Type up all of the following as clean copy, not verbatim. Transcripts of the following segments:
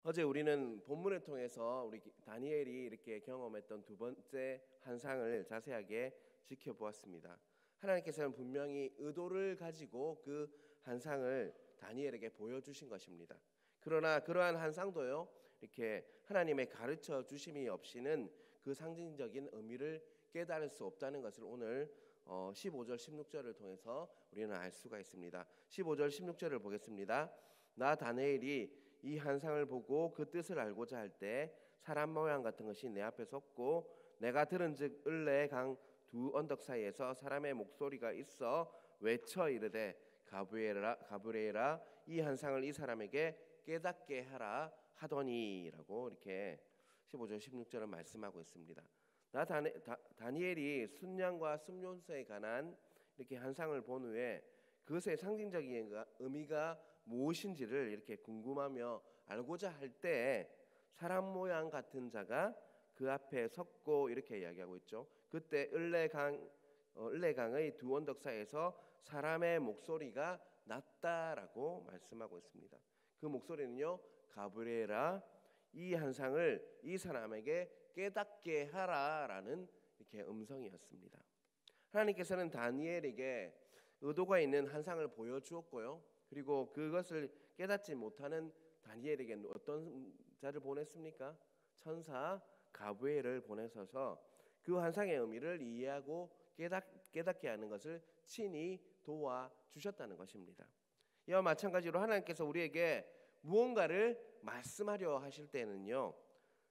어제 우리는 본문을 통해서 우리 다니엘이 이렇게 경험했던 두 번째 환상을 자세하게 지켜보았습니다. 하나님께서는 분명히 의도를 가지고 그 환상을 다니엘에게 보여주신 것입니다. 그러나 그러한 환상도요, 이렇게 하나님의 가르쳐 주심이 없이는 그 상징적인 의미를 깨달을 수 없다는 것을 오늘 15절 16절을 통해서 우리는 알 수가 있습니다. 15절 16절을 보겠습니다. 나 다니엘이 이 환상을 보고 그 뜻을 알고자 할 때 사람 모양 같은 것이 내 앞에 섰고 내가 들은즉 을레 강 두 언덕 사이에서 사람의 목소리가 있어 외쳐 이르되 가브리엘아 이 환상을 이 사람에게 깨닫게 하라 하더니라고 이렇게 15절 16절은 말씀하고 있습니다. 다니엘이 순양과 순용소에 관한 이렇게 환상을 본 후에 그것의 상징적인 의미가 무엇인지를 이렇게 궁금하며 알고자 할 때 사람 모양 같은 자가 그 앞에 섰고 이렇게 이야기하고 있죠. 그때 을레강의 두 언덕 사이에서 사람의 목소리가 났다라고 말씀하고 있습니다. 그 목소리는요, 가브리엘아 이 환상을 이 사람에게 깨닫게 하라라는 이렇게 음성이었습니다. 하나님께서는 다니엘에게 의도가 있는 환상을 보여주었고요. 그리고 그것을 깨닫지 못하는 다니엘에게 어떤 자를 보냈습니까? 천사 가브리엘을 보내셔서 그 환상의 의미를 이해하고 깨닫게 하는 것을 친히 도와주셨다는 것입니다. 이와 마찬가지로 하나님께서 우리에게 무언가를 말씀하려 하실 때는요,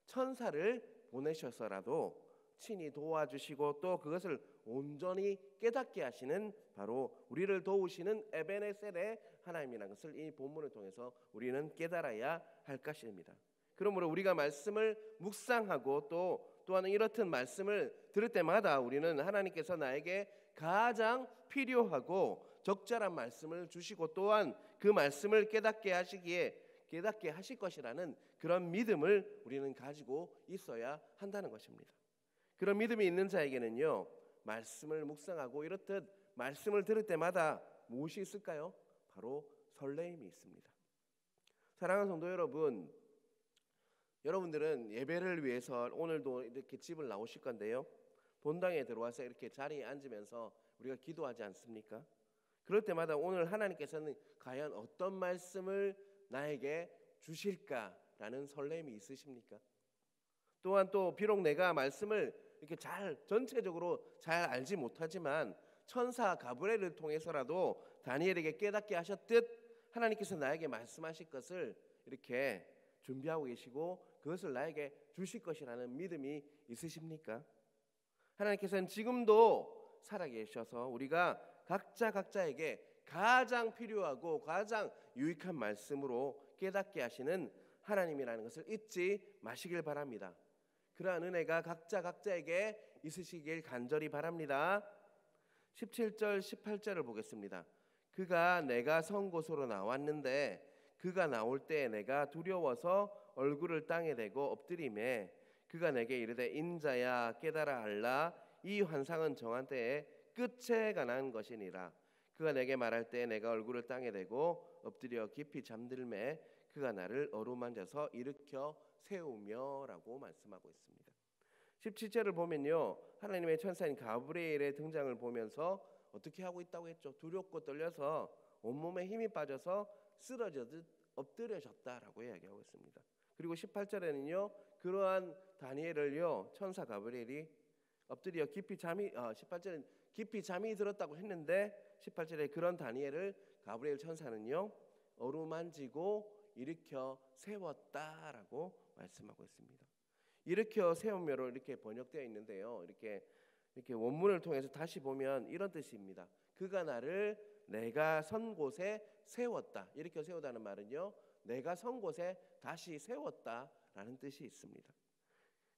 천사를 보내셔서라도 친히 도와주시고 또 그것을 온전히 깨닫게 하시는 바로 우리를 도우시는 에베네셀의 하나님이라는 것을 이 본문을 통해서 우리는 깨달아야 할 것입니다. 그러므로 우리가 말씀을 묵상하고 또한 이렇듯 말씀을 들을 때마다 우리는 하나님께서 나에게 가장 필요하고 적절한 말씀을 주시고 또한 그 말씀을 깨닫게 하실 것이라는 그런 믿음을 우리는 가지고 있어야 한다는 것입니다. 그런 믿음이 있는 자에게는요, 말씀을 묵상하고 이렇듯 말씀을 들을 때마다 무엇이 있을까요? 바로 설레임이 있습니다. 사랑하는 성도 여러분, 여러분들은 예배를 위해서 오늘도 이렇게 집을 나오실 건데요, 본당에 들어와서 이렇게 자리에 앉으면서 우리가 기도하지 않습니까? 그럴 때마다 오늘 하나님께서는 과연 어떤 말씀을 나에게 주실까라는 설렘이 있으십니까? 또한 또 비록 내가 말씀을 이렇게 전체적으로 잘 알지 못하지만 천사 가브리엘을 통해서라도 다니엘에게 깨닫게 하셨듯 하나님께서 나에게 말씀하실 것을 이렇게 준비하고 계시고 그것을 나에게 주실 것이라는 믿음이 있으십니까? 하나님께서는 지금도 살아계셔서 우리가 각자에게 가장 필요하고 가장 유익한 말씀으로 깨닫게 하시는 하나님이라는 것을 잊지 마시길 바랍니다. 그러한 은혜가 각자에게 있으시길 간절히 바랍니다. 17절 18절을 보겠습니다. 그가 내가 선 곳으로 나왔는데 그가 나올 때 내가 두려워서 얼굴을 땅에 대고 엎드리매 그가 내게 이르되 인자야 깨달아 알라 이 환상은 정한 때에 끝에 관한 것이니라. 그가 내게 말할 때 내가 얼굴을 땅에 대고 엎드려 깊이 잠들매 그가 나를 어루만져서 일으켜 세우며라고 말씀하고 있습니다. 17절을 보면요, 하나님의 천사인 가브리엘의 등장을 보면서 어떻게 하고 있다고 했죠? 두렵고 떨려서 온몸에 힘이 빠져서 쓰러져듯 엎드려졌다라고 이야기하고 있습니다. 그리고 18절에는요, 그러한 다니엘을요 천사 가브리엘이 엎드려 깊이 잠이 18절은 깊이 잠이 들었다고 했는데 18절에 그런 다니엘을 가브리엘 천사는요 어루만지고 일으켜 세웠다라고 말씀하고 있습니다. 일으켜 세우며로 이렇게 번역되어 있는데요, 이렇게 원문을 통해서 다시 보면 이런 뜻입니다. 그가 나를 내가 선 곳에 세웠다. 일으켜 세우다는 말은요, 내가 선 곳에 다시 세웠다라는 뜻이 있습니다.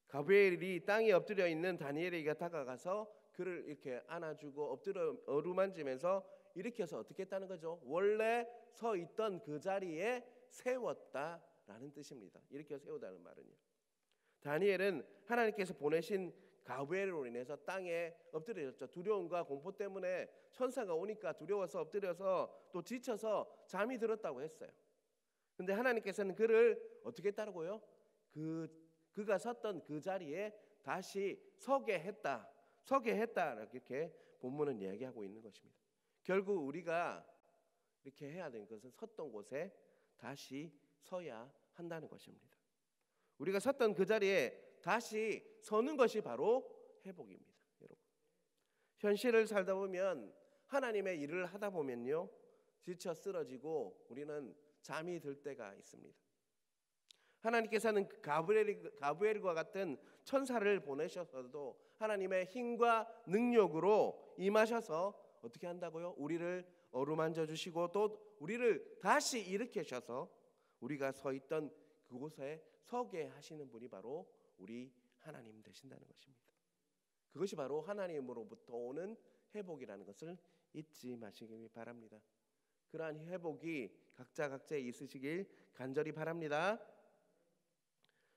가브리엘이 땅에 엎드려 있는 다니엘에게 다가가서 그를 이렇게 안아주고 엎드려 어루만지면서 일으켜서 어떻게 했다는 거죠? 원래 서 있던 그 자리에 세웠다라는 뜻입니다. 일으켜 세우다는 말은요. 다니엘은 하나님께서 보내신 가브리엘로 인해서 땅에 엎드려졌죠. 두려움과 공포 때문에 천사가 오니까 두려워서 엎드려서 또 지쳐서 잠이 들었다고 했어요. 근데 하나님께서는 그를 어떻게 했다고요? 그가 섰던 그 자리에 다시 서게 했다. 이렇게 본문은 이야기하고 있는 것입니다. 결국 우리가 이렇게 해야 되는 것은 섰던 곳에 다시 서야 한다는 것입니다. 우리가 섰던 그 자리에 다시 서는 것이 바로 회복입니다. 여러분, 현실을 살다 보면 하나님의 일을 하다 보면요, 지쳐 쓰러지고 우리는 잠이 들 때가 있습니다. 하나님께서는 가브리엘과 같은 천사를 보내셔서도 하나님의 힘과 능력으로 임하셔서 어떻게 한다고요? 우리를 어루만져 주시고 또 우리를 다시 일으키셔서 우리가 서 있던 그곳에 서게 하시는 분이 바로 우리 하나님 되신다는 것입니다. 그것이 바로 하나님으로부터 오는 회복이라는 것을 잊지 마시기 바랍니다. 그러한 회복이 각자에 있으시길 간절히 바랍니다.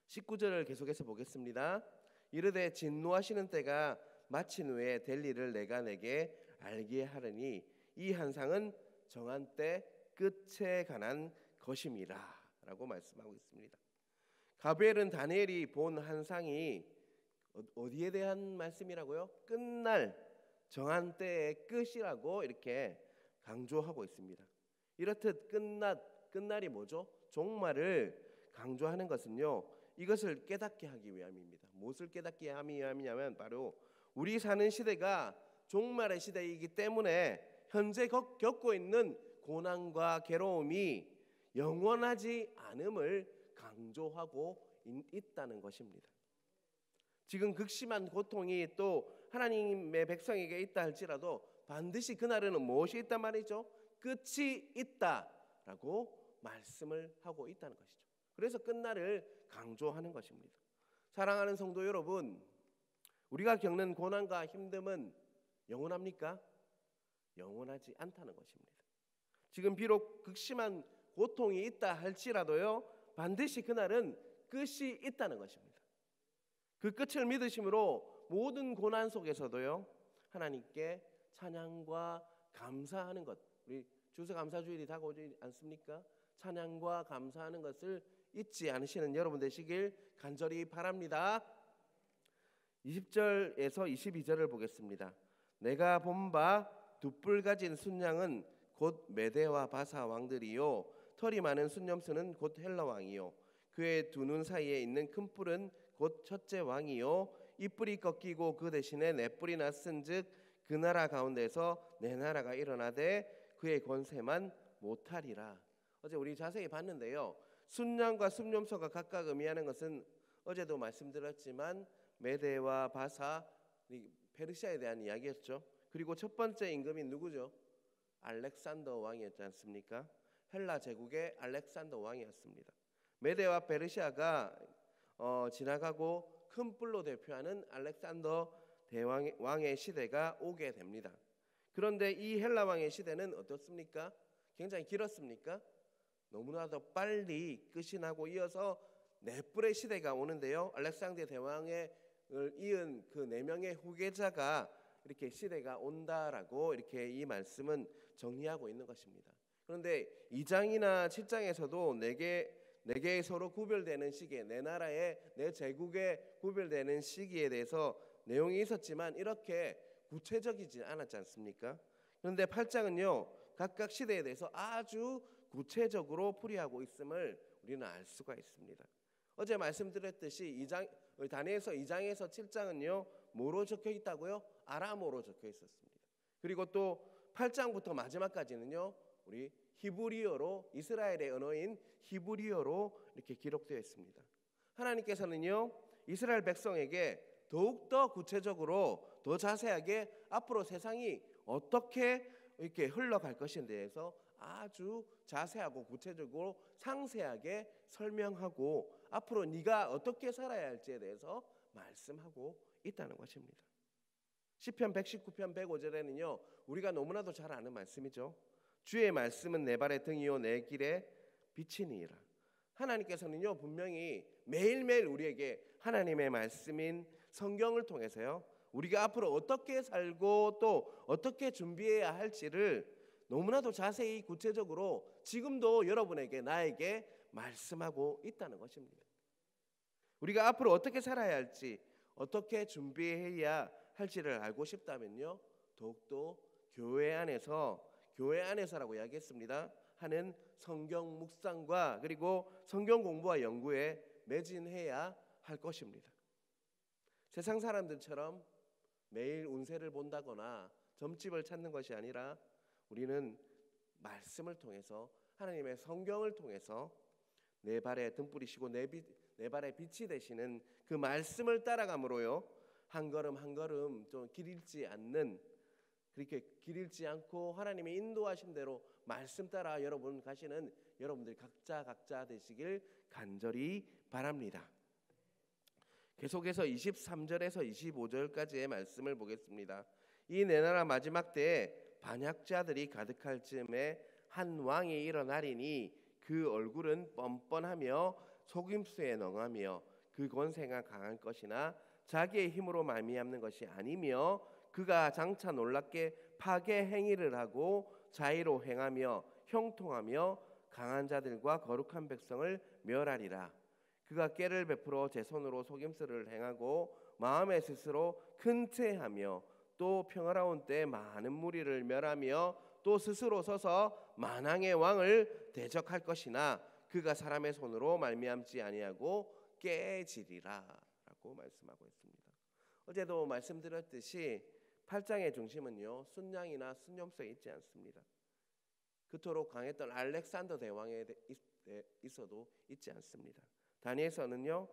19절을 계속해서 보겠습니다. 이르되 진노하시는 때가 마친 후에 될 일을 내가 내게 알게 하려니 이 한상은 정한 때 끝에 관한 것임이라 라고 말씀하고 있습니다. 가브리엘은 다니엘이 본 한상이 어디에 대한 말씀이라고요? 끝날 정한 때의 끝이라고 이렇게 강조하고 있습니다. 이렇듯 끝날이 뭐죠? 종말을 강조하는 것은요, 이것을 깨닫게 하기 위함입니다. 무엇을 깨닫게 하기 위함이냐면 바로 우리 사는 시대가 종말의 시대이기 때문에 현재 겪고 있는 고난과 괴로움이 영원하지 않음을 강조하고 있다는 것입니다. 지금 극심한 고통이 또 하나님의 백성에게 있다 할지라도 반드시 그날에는 무엇이 있단 말이죠? 끝이 있다라고 말씀을 하고 있다는 것이죠. 그래서 끝날을 강조하는 것입니다. 사랑하는 성도 여러분, 우리가 겪는 고난과 힘듦은 영원합니까? 영원하지 않다는 것입니다. 지금 비록 극심한 고통이 있다 할지라도요, 반드시 그날은 끝이 있다는 것입니다. 그 끝을 믿으심으로 모든 고난 속에서도요, 하나님께 찬양과 감사하는 것, 우리 추수감사주일이 다가오지 않습니까? 찬양과 감사하는 것을 잊지 않으시는 여러분 되시길 간절히 바랍니다. 20절에서 22절을 보겠습니다. 내가 본 바 두 뿔 가진 순양은 곧 메대와 바사 왕들이요, 털이 많은 순념수는 곧 헬라 왕이요, 그의 두 눈 사이에 있는 큰 뿔은 곧 첫째 왕이요, 이 뿔이 꺾이고 그 대신에 네 뿔이 났은즉 그 나라 가운데서 내 나라가 일어나되 그의 권세만 못하리라. 어제 우리 자세히 봤는데요, 순양과 순념소가 각각 의미하는 것은 어제도 말씀드렸지만 메대와 바사, 페르시아에 대한 이야기였죠. 그리고 첫 번째 임금이 누구죠? 알렉산더 왕이었지 않습니까? 헬라 제국의 알렉산더 왕이었습니다. 메대와 페르시아가 지나가고 큰 뿔로 대표하는 알렉산더 대왕의 시대가 오게 됩니다. 그런데 이 헬라 왕의 시대는 어떻습니까? 굉장히 길었습니까? 너무나도 빨리 끝이 나고 이어서 네 뿔의 시대가 오는데요, 알렉산더 대왕을 이은 그 네 명의 후계자가 이렇게 시대가 온다라고 이렇게 이 말씀은 정리하고 있는 것입니다. 그런데 2장이나 7장에서도 네 개의 서로 구별되는 시기에, 내 나라의 내 제국에 구별되는 시기에 대해서 내용이 있었지만 이렇게 구체적이지 않았지 않습니까? 그런데 8장은요, 각각 시대에 대해서 아주 구체적으로 풀이하고 있음을 우리는 알 수가 있습니다. 어제 말씀드렸듯이 다니엘서 2장에서 7장은요 뭐로 적혀 있다고요? 아람어로 적혀 있었습니다. 그리고 또 8장부터 마지막까지는요 우리 히브리어로, 이스라엘의 언어인 히브리어로 이렇게 기록되어 있습니다. 하나님께서는요 이스라엘 백성에게 더욱더 구체적으로 더 자세하게 앞으로 세상이 어떻게 이렇게 흘러갈 것에 대해서 아주 자세하고 구체적으로 상세하게 설명하고 앞으로 네가 어떻게 살아야 할지에 대해서 말씀하고 있다는 것입니다. 시편 119편 105절에는요 우리가 너무나도 잘 아는 말씀이죠. 주의 말씀은 내 발의 등이요 내 길에 빛이니이다. 하나님께서는요 분명히 매일매일 우리에게 하나님의 말씀인 성경을 통해서요 우리가 앞으로 어떻게 살고 또 어떻게 준비해야 할지를 너무나도 자세히 구체적으로 지금도 여러분에게 나에게 말씀하고 있다는 것입니다. 우리가 앞으로 어떻게 살아야 할지, 어떻게 준비해야 할지를 알고 싶다면요, 더욱더 교회 안에서라고 이야기했습니다, 하는 성경 묵상과 그리고 성경 공부와 연구에 매진해야 할 것입니다. 세상 사람들처럼 매일 운세를 본다거나 점집을 찾는 것이 아니라 우리는 말씀을 통해서, 하나님의 성경을 통해서 내 발에 등불이시고 내 발에 빛이 되시는 그 말씀을 따라감으로요, 한 걸음 한 걸음 좀 길 잃지 않고 하나님의 인도하신 대로 말씀 따라 여러분 가시는 여러분들 각자 되시길 간절히 바랍니다. 계속해서 23절에서 25절까지의 말씀을 보겠습니다. 이 내 나라 마지막 때에 반역자들이 가득할 즈음에 한 왕이 일어나리니 그 얼굴은 뻔뻔하며 속임수에 능하며 그 권세가 강한 것이나 자기의 힘으로 말미암는 것이 아니며 그가 장차 놀랍게 파괴 행위를 하고 자의로 행하며 형통하며 강한 자들과 거룩한 백성을 멸하리라. 그가 꾀를 베풀어 제 손으로 속임수를 행하고 마음에 스스로 큰 체하며 또 평화로운 때에 많은 무리를 멸하며 또 스스로 서서 만왕의 왕을 대적할 것이나 그가 사람의 손으로 말미암지 아니하고 깨지리라 라고 말씀하고 있습니다. 어제도 말씀드렸듯이 8장의 중심은요, 순양이나 순념수에 있지 않습니다. 그토록 강했던 알렉산더 대왕에 있어도 있지 않습니다. 다니엘서는요,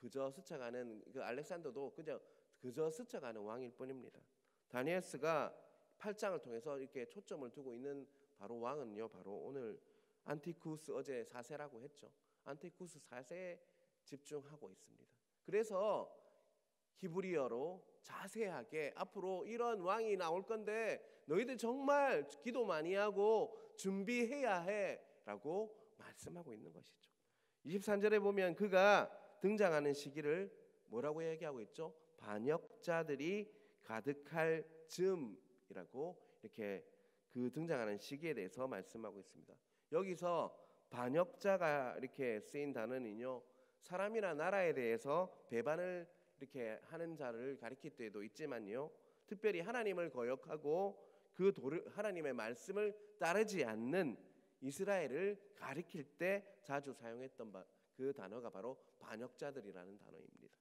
그저 스쳐가는 그 알렉산더도 그저 스쳐가는 왕일 뿐입니다. 다니엘스가 8장을 통해서 이렇게 초점을 두고 있는 바로 왕은요, 바로 오늘 안티쿠스, 어제 4세라고 했죠. 안티쿠스 4세에 집중하고 있습니다. 그래서 히브리어로 자세하게 앞으로 이런 왕이 나올 건데 너희들 정말 기도 많이 하고 준비해야 해라고 말씀하고 있는 것이죠. 23절에 보면 그가 등장하는 시기를 뭐라고 얘기하고 있죠? 반역자들이 가득할 즈음이라고 이렇게 그 등장하는 시기에 대해서 말씀하고 있습니다. 여기서 반역자가 이렇게 쓰인 단어는요, 사람이나 나라에 대해서 배반을 이렇게 하는 자를 가리킬 때도 있지만요, 특별히 하나님을 거역하고 하나님의 말씀을 따르지 않는 이스라엘을 가리킬 때 자주 사용했던 그 단어가 바로 반역자들이라는 단어입니다.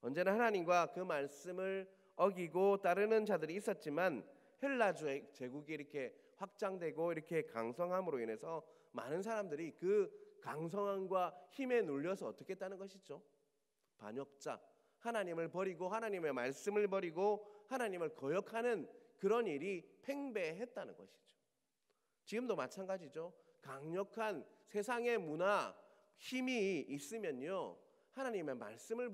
언제나 하나님과 그 말씀을 어기고 따르는 자들이 있었지만 헬라 제국이 이렇게 확장되고 이렇게 강성함으로 인해서 많은 사람들이 그 강성함과 힘에 눌려서 어떻게 했다는 것이죠? 반역자, 하나님을 버리고 하나님의 말씀을 버리고 하나님을 거역하는 그런 일이 팽배했다는 것이죠. 지금도 마찬가지죠. 강력한 세상의 문화, 힘이 있으면요, 하나님의 말씀을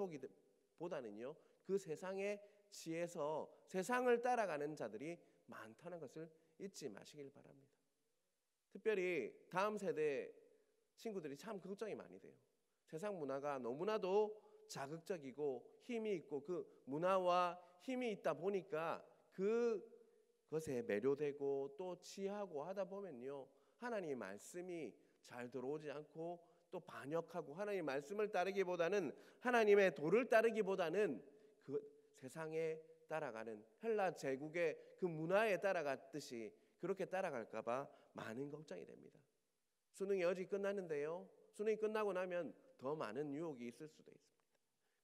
보다는요, 그 세상의 지혜서 세상을 따라가는 자들이 많다는 것을 잊지 마시길 바랍니다. 특별히 다음 세대 친구들이 참 걱정이 많이 돼요. 세상 문화가 너무나도 자극적이고 힘이 있고 그 문화와 힘이 있다 보니까 그것에 매료되고 또 취하고 하다 보면요, 하나님의 말씀이 잘 들어오지 않고 또 반역하고 하나님의 말씀을 따르기보다는 하나님의 도를 따르기보다는 그 세상에 따라가는 헬라 제국의 그 문화에 따라갔듯이 그렇게 따라갈까 봐 많은 걱정이 됩니다. 수능이 어제 끝났는데요, 수능이 끝나고 나면 더 많은 유혹이 있을 수도 있습니다.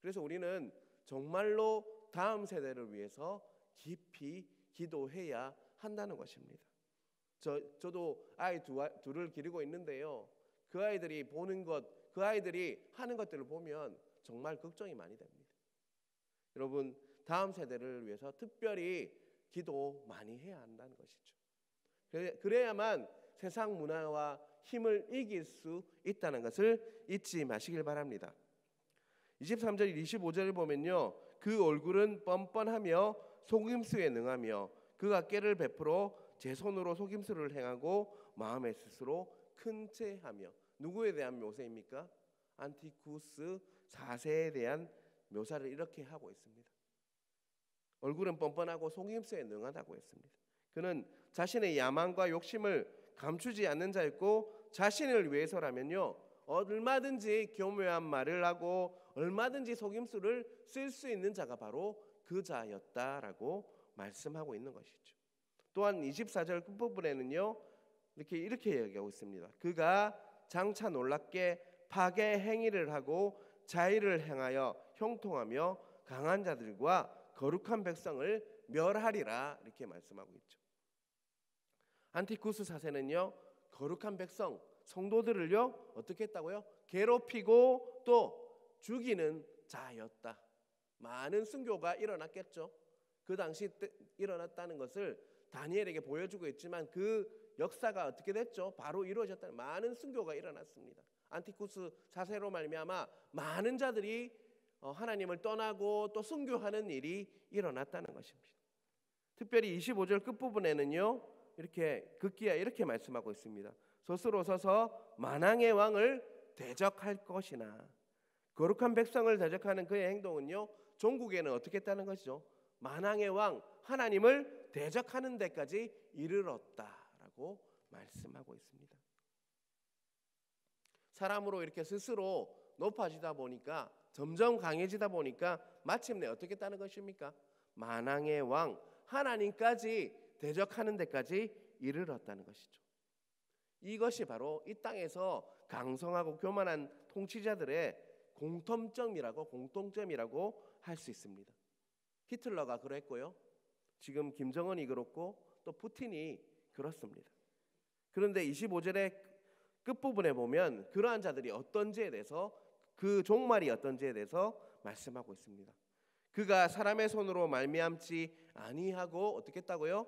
그래서 우리는 정말로 다음 세대를 위해서 깊이 기도해야 한다는 것입니다. 저도 아이 둘을 기르고 있는데요, 그 아이들이 보는 것, 그 아이들이 하는 것들을 보면 정말 걱정이 많이 됩니다. 여러분, 다음 세대를 위해서 특별히 기도 많이 해야 한다는 것이죠. 그래야만 세상 문화와 힘을 이길 수 있다는 것을 잊지 마시길 바랍니다. 23절 25절을 보면요, 그 얼굴은 뻔뻔하며 속임수에 능하며 그가 꾀를 베풀어 제 손으로 속임수를 행하고 마음에 스스로 큰 체하며, 누구에 대한 묘사입니까? 안티쿠스 4세에 대한 묘사를 이렇게 하고 있습니다. 얼굴은 뻔뻔하고 속임수에 능하다고 했습니다. 그는 자신의 야망과 욕심을 감추지 않는 자였고 자신을 위해서라면요 얼마든지 교묘한 말을 하고 얼마든지 속임수를 쓸 수 있는 자가 바로 그 자였다라고 말씀하고 있는 것이죠. 또한 24절 끝부분에는요 이렇게 얘기하고 있습니다. 그가 장차 놀랍게 파괴 행위를 하고 자의를 행하여 형통하며 강한 자들과 거룩한 백성을 멸하리라 이렇게 말씀하고 있죠. 안티쿠스 4세는요 거룩한 백성 성도들을요 어떻게 했다고요? 괴롭히고 또 죽이는 자였다. 많은 순교가 일어났겠죠. 그 당시 일어났다는 것을 다니엘에게 보여주고 있지만 그 역사가 어떻게 됐죠? 바로 이루어졌다. 많은 순교가 일어났습니다. 안티쿠스 4세로 말미암아 많은 자들이 하나님을 떠나고 또 순교하는 일이 일어났다는 것입니다. 특별히 25절 끝부분에는요 이렇게 극기야 이렇게 말씀하고 있습니다. 스스로 서서 만왕의 왕을 대적할 것이나 거룩한 백성을 대적하는 그의 행동은요 종국에는 어떻게 했다는 것이죠? 만왕의 왕 하나님을 대적하는 데까지 이르렀다라고 말씀하고 있습니다. 사람으로 이렇게 스스로 높아지다 보니까 점점 강해지다 보니까 마침내 어떻게 했다는 것입니까? 만왕의 왕 하나님까지 대적하는 데까지 이르렀다는 것이죠. 이것이 바로 이 땅에서 강성하고 교만한 통치자들의 공통점이라고 할 수 있습니다. 히틀러가 그랬고요. 지금 김정은이 그렇고 또 푸틴이 그렇습니다. 그런데 25절의 끝부분에 보면 그러한 자들이 어떤지에 대해서 그 종말이 어떤지에 대해서 말씀하고 있습니다. 그가 사람의 손으로 말미암지 아니하고 어떻게 했다고요?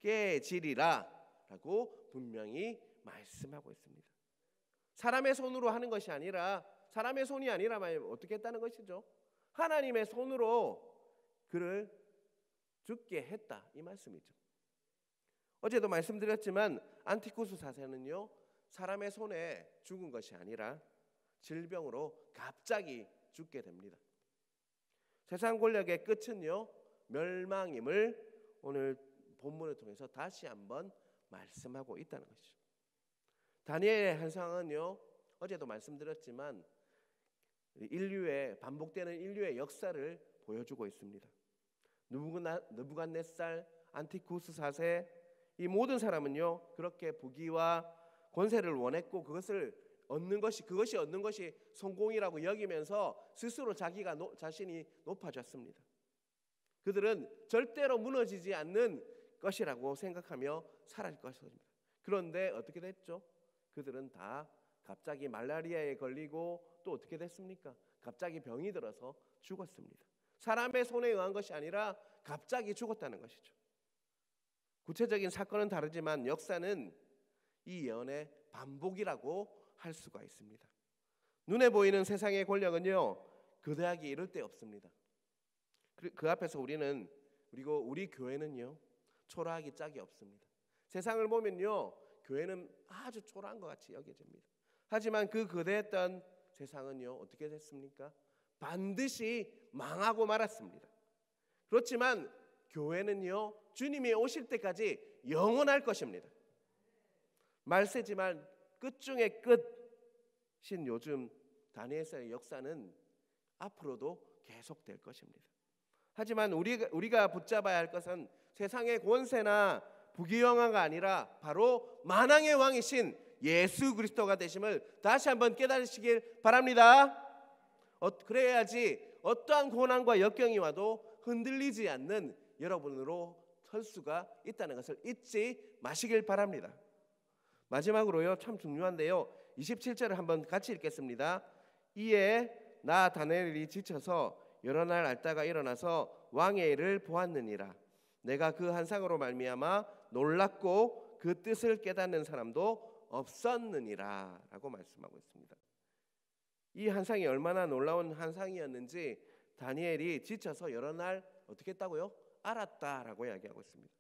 깨지리라 라고 분명히 말씀하고 있습니다. 사람의 손으로 하는 것이 아니라 사람의 손이 아니라 어떻게 했다는 것이죠? 하나님의 손으로 그를 죽게 했다 이 말씀이죠. 어제도 말씀드렸지만 안티쿠스 4세는요 사람의 손에 죽은 것이 아니라 질병으로 갑자기 죽게 됩니다. 세상 권력의 끝은요 멸망임을 오늘 본문을 통해서 다시 한번 말씀하고 있다는 것이죠. 다니엘의 환상은요 어제도 말씀드렸지만 반복되는 인류의 역사를 보여주고 있습니다. 느부갓네살, 안티쿠스 4세 이 모든 사람은요 그렇게 부귀와 권세를 원했고 그것이 얻는 것이 성공이라고 여기면서 스스로 자신이 높아졌습니다. 그들은 절대로 무너지지 않는 것이라고 생각하며 살아갈 것입니다. 그런데 어떻게 됐죠? 그들은 다 갑자기 말라리아에 걸리고 또 어떻게 됐습니까? 갑자기 병이 들어서 죽었습니다. 사람의 손에 의한 것이 아니라 갑자기 죽었다는 것이죠. 구체적인 사건은 다르지만 역사는 이 예언의 반복이라고 할 수가 있습니다. 눈에 보이는 세상의 권력은요 그대하기 이를 데 없습니다. 그 앞에서 그리고 우리 교회는요 초라하기 짝이 없습니다. 세상을 보면요 교회는 아주 초라한 것 같이 여겨집니다. 하지만 그 거대했던 세상은요 어떻게 됐습니까? 반드시 망하고 말았습니다. 그렇지만 교회는요 주님이 오실 때까지 영원할 것입니다. 말세지만 끝 중의 끝인 요즘 다니엘서의 역사는 앞으로도 계속될 것입니다. 하지만 우리가 붙잡아야 할 것은 세상의 권세나 부귀영화가 아니라 바로 만왕의 왕이신 예수 그리스도가 되심을 다시 한번 깨달으시길 바랍니다. 그래야지 어떠한 고난과 역경이 와도 흔들리지 않는 여러분으로 설 수가 있다는 것을 잊지 마시길 바랍니다. 마지막으로요 참 중요한데요 27절을 한번 같이 읽겠습니다. 이에 나 다니엘이 지쳐서 여러 날 앓다가 일어나서 왕의 일을 보았느니라. 내가 그 환상으로 말미암아 놀랍고 그 뜻을 깨닫는 사람도 없었느니라 라고 말씀하고 있습니다. 이 환상이 얼마나 놀라운 환상이었는지 다니엘이 지쳐서 여러 날 어떻게 했다고요? 알았다라고 이야기하고 있습니다.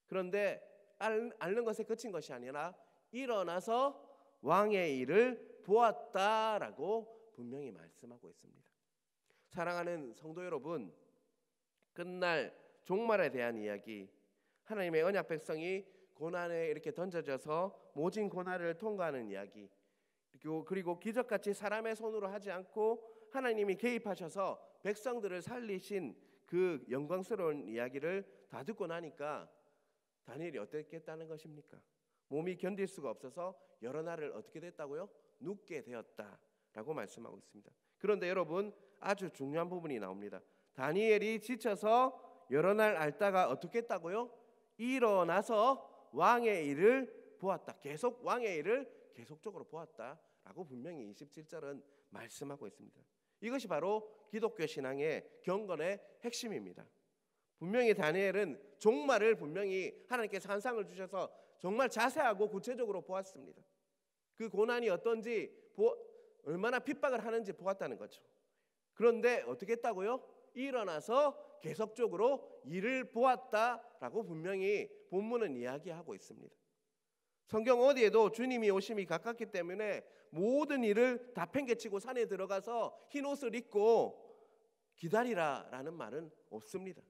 그런데 앓는 것에 그친 것이 아니라 일어나서 왕의 일을 보았다라고 분명히 말씀하고 있습니다. 사랑하는 성도 여러분, 끝날 종말에 대한 이야기, 하나님의 언약 백성이 고난에 이렇게 던져져서 모진 고난을 통과하는 이야기, 그리고 기적같이 사람의 손으로 하지 않고 하나님이 개입하셔서 백성들을 살리신 그 영광스러운 이야기를 다 듣고 나니까 다니엘이 어땠겠다는 것입니까? 몸이 견딜 수가 없어서 여러 날을 어떻게 됐다고요? 눕게 되었다라고 말씀하고 있습니다. 그런데 여러분, 아주 중요한 부분이 나옵니다. 다니엘이 지쳐서 여러 날 앓다가 어떻게 했다고요? 일어나서 왕의 일을 보았다. 계속 왕의 일을 계속적으로 보았다라고 분명히 27절은 말씀하고 있습니다. 이것이 바로 기독교 신앙의 경건의 핵심입니다. 분명히 다니엘은 종말을 분명히 하나님께서 환상을 주셔서 정말 자세하고 구체적으로 보았습니다. 그 고난이 어떤지, 얼마나 핍박을 하는지 보았다는 거죠. 그런데 어떻게 했다고요? 일어나서 계속적으로 일을 보았다라고 분명히 본문은 이야기하고 있습니다. 성경 어디에도 주님이 오심이 가깝기 때문에 모든 일을 다 팽개치고 산에 들어가서 흰 옷을 입고 기다리라라는 말은 없습니다.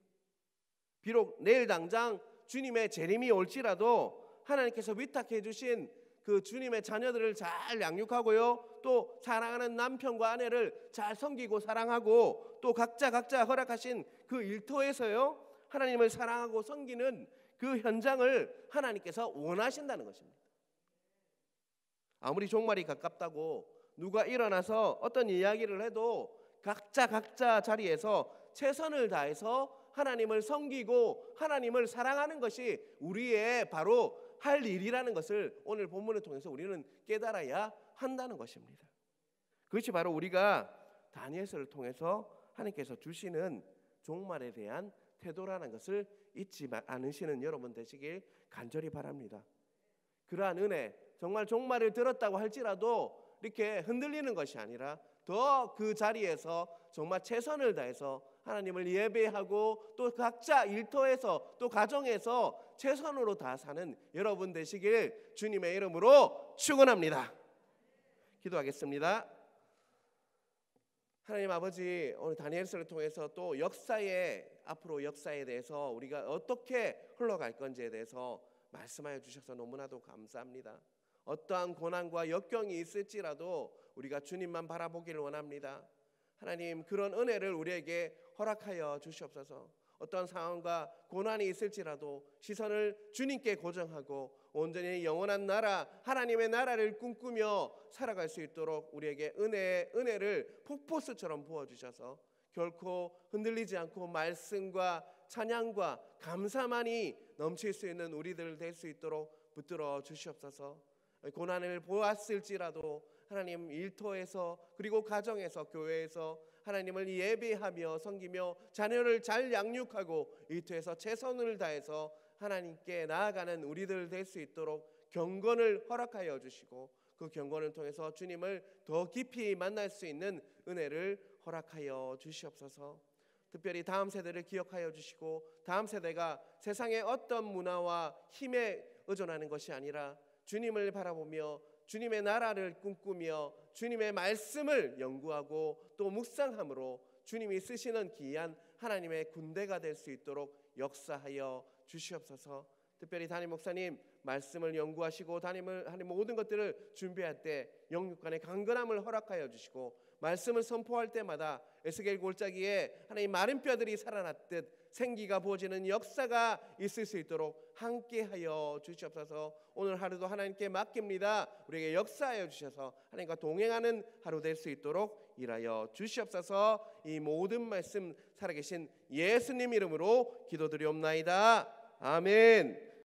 비록 내일 당장 주님의 재림이 올지라도 하나님께서 위탁해 주신 그 주님의 자녀들을 잘 양육하고요, 또 사랑하는 남편과 아내를 잘 섬기고 사랑하고, 또 각자 허락하신 그 일터에서요 하나님을 사랑하고 섬기는 그 현장을 하나님께서 원하신다는 것입니다. 아무리 종말이 가깝다고 누가 일어나서 어떤 이야기를 해도 각자 자리에서 최선을 다해서 하나님을 섬기고 하나님을 사랑하는 것이 우리의 바로 할 일이라는 것을 오늘 본문을 통해서 우리는 깨달아야 한다는 것입니다. 그것이 바로 우리가 다니엘서를 통해서 하나님께서 주시는 종말에 대한 태도라는 것을 잊지 않으시는 여러분 되시길 간절히 바랍니다. 그러한 은혜, 정말 종말을 들었다고 할지라도 이렇게 흔들리는 것이 아니라 더 그 자리에서 정말 최선을 다해서 하나님을 예배하고 또 각자 일터에서 또 가정에서 최선으로 다 사는 여러분 되시길 주님의 이름으로 축원합니다. 기도하겠습니다. 하나님 아버지, 오늘 다니엘서를 통해서 또 앞으로 역사에 대해서 우리가 어떻게 흘러갈 건지에 대해서 말씀하여 주셔서 너무나도 감사합니다. 어떠한 고난과 역경이 있을지라도 우리가 주님만 바라보기를 원합니다. 하나님, 그런 은혜를 우리에게 허락하여 주시옵소서. 어떤 상황과 고난이 있을지라도 시선을 주님께 고정하고 온전히 영원한 나라, 하나님의 나라를 꿈꾸며 살아갈 수 있도록 우리에게 은혜를 폭포수처럼 부어주셔서 결코 흔들리지 않고 말씀과 찬양과 감사만이 넘칠 수 있는 우리들 될 수 있도록 붙들어 주시옵소서. 고난을 보았을지라도 하나님 일터에서 그리고 가정에서 교회에서 하나님을 예배하며 섬기며 자녀를 잘 양육하고 일터에서 최선을 다해서 하나님께 나아가는 우리들 될 수 있도록 경건을 허락하여 주시고 그 경건을 통해서 주님을 더 깊이 만날 수 있는 은혜를 허락하여 주시옵소서. 특별히 다음 세대를 기억하여 주시고 다음 세대가 세상의 어떤 문화와 힘에 의존하는 것이 아니라 주님을 바라보며 주님의 나라를 꿈꾸며 주님의 말씀을 연구하고 또 묵상함으로 주님이 쓰시는 귀한 하나님의 군대가 될 수 있도록 역사하여 주시옵소서. 특별히 담임 목사님 말씀을 연구하시고 하나님 모든 것들을 준비할 때 영육간의 강건함을 허락하여 주시고 말씀을 선포할 때마다 에스겔 골짜기에 하나님 마른 뼈들이 살아났듯 생기가 부어지는 역사가 있을 수 있도록 함께하여 주시옵소서. 오늘 하루도 하나님께 맡깁니다. 우리에게 역사하여 주셔서 하나님과 동행하는 하루 될 수 있도록 일하여 주시옵소서. 이 모든 말씀 살아계신 예수님 이름으로 기도드리옵나이다. 아멘.